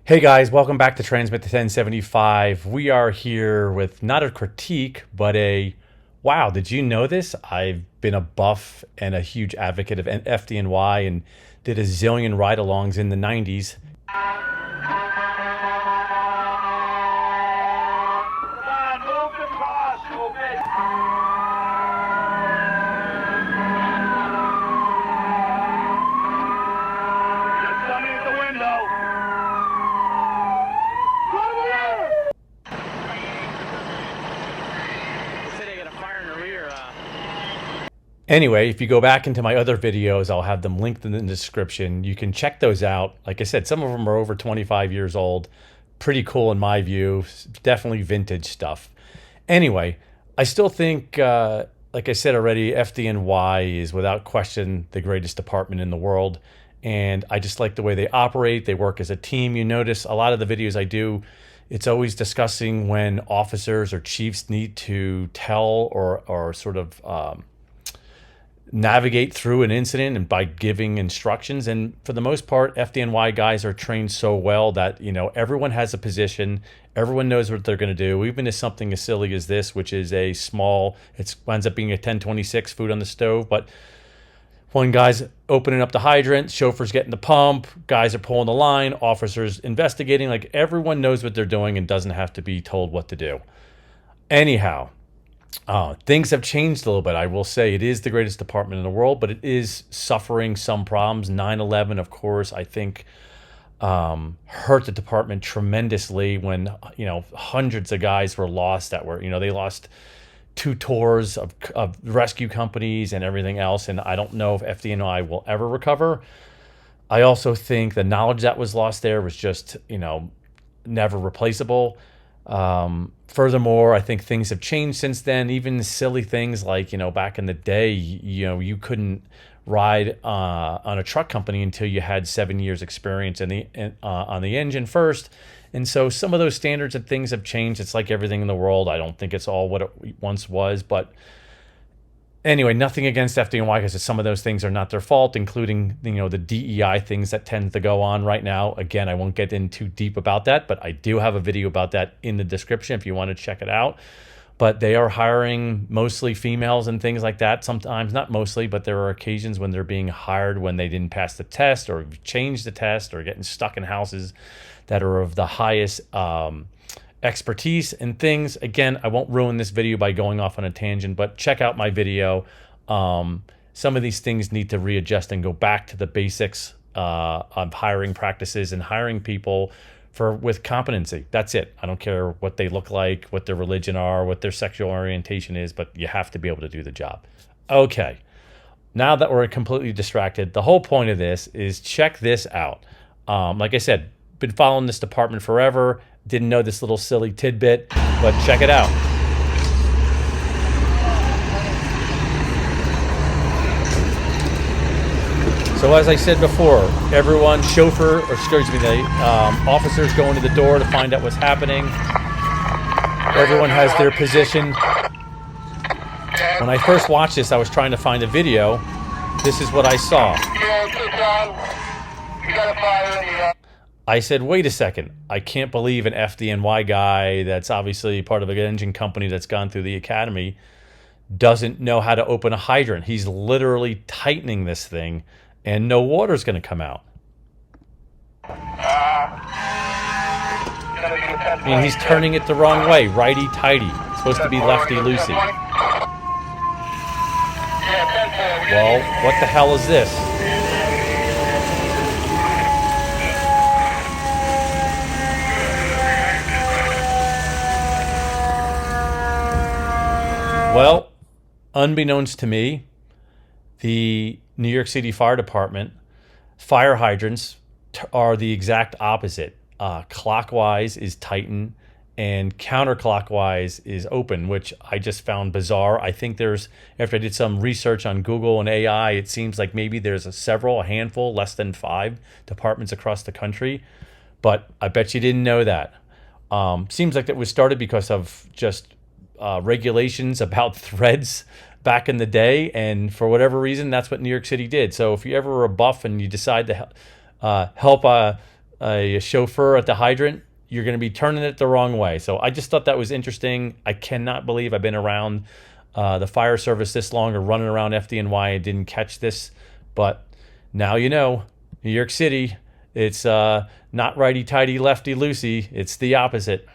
Hey guys, welcome back to Transmit the 1075. We are here with not a critique, but a wow, did you know this? I've been a buff and a huge advocate of FDNY and did a zillion ride-alongs in the 90s. Anyway, if you go back into my other videos, I'll have them linked in the description. You can check those out. Like I said, some of them are over 25 years old. Pretty cool in my view. Definitely vintage stuff. Anyway, I still think, like I said already, FDNY is without question the greatest department in the world. And I just like the way they operate. They work as a team. You notice a lot of the videos I do, it's always discussing when officers or chiefs need to tell or sort of navigate through an incident and by giving instructions. And for the most part, FDNY guys are trained so well that, you know, everyone has a position, everyone knows what they're going to do, even if something as silly as this, which is a small, it ends up being a 1026 food on the stove. But when guys opening up the hydrant, chauffeurs getting the pump, guys are pulling the line, officers investigating, like everyone knows what they're doing and doesn't have to be told what to do. Anyhow, things have changed a little bit. I will say it is the greatest department in the world, but it is suffering some problems. 9/11, of course, I think hurt the department tremendously when, you know, hundreds of guys were lost that were, you know, they lost 2 tours of rescue companies and everything else. And I don't know if FDNY will ever recover. I also think the knowledge that was lost there was just, you know, never replaceable. Furthermore, I think things have changed since then. Even silly things like, you know, back in the day, you know, you couldn't ride on a truck company until you had 7 years experience on the engine first. And so some of those standards and things have changed. It's like everything in the world. I don't think it's all what it once was, but anyway, nothing against FDNY because some of those things are not their fault, including, you know, the DEI things that tend to go on right now. Again, I won't get in too deep about that, but I do have a video about that in the description if you want to check it out. But they are hiring mostly females and things like that. Sometimes, not mostly, but there are occasions when they're being hired when they didn't pass the test or change the test or getting stuck in houses that are of the highest expertise and things. Again, I won't ruin this video by going off on a tangent, but check out my video. Some of these things need to readjust and go back to the basics of hiring practices and hiring people with competency. That's it. I don't care what they look like, what their religion are, what their sexual orientation is, but you have to be able to do the job. Okay, now that we're completely distracted, the whole point of this is check this out. Like I said, been following this department forever. Didn't know this little silly tidbit, but check it out. So as I said before, everyone, the officers go into the door to find out what's happening. Everyone has their position. When I first watched this, I was trying to find a video. This is what I saw. I said, wait a second, I can't believe an FDNY guy that's obviously part of an engine company that's gone through the academy doesn't know how to open a hydrant. He's literally tightening this thing and no water's going to come out. I mean, he's turning it the wrong way, righty-tighty. It's supposed to be lefty-loosey. Well, what the hell is this? Well, unbeknownst to me, the New York City Fire Department fire hydrants are the exact opposite. Clockwise is tighten and counterclockwise is open, which I just found bizarre. I think after I did some research on Google and AI, it seems like maybe there's a handful, less than 5 departments across the country. But I bet you didn't know that. Seems like that was started because of just regulations about threads back in the day, and for whatever reason, that's what New York City did. So if you ever were a buff and you decide to help a chauffeur at the hydrant, you're going to be turning it the wrong way. So I just thought that was interesting. I cannot believe I've been around the fire service this long or running around FDNY and didn't catch this. But now you know, New York City, it's not righty-tighty, lefty-loosey. It's the opposite.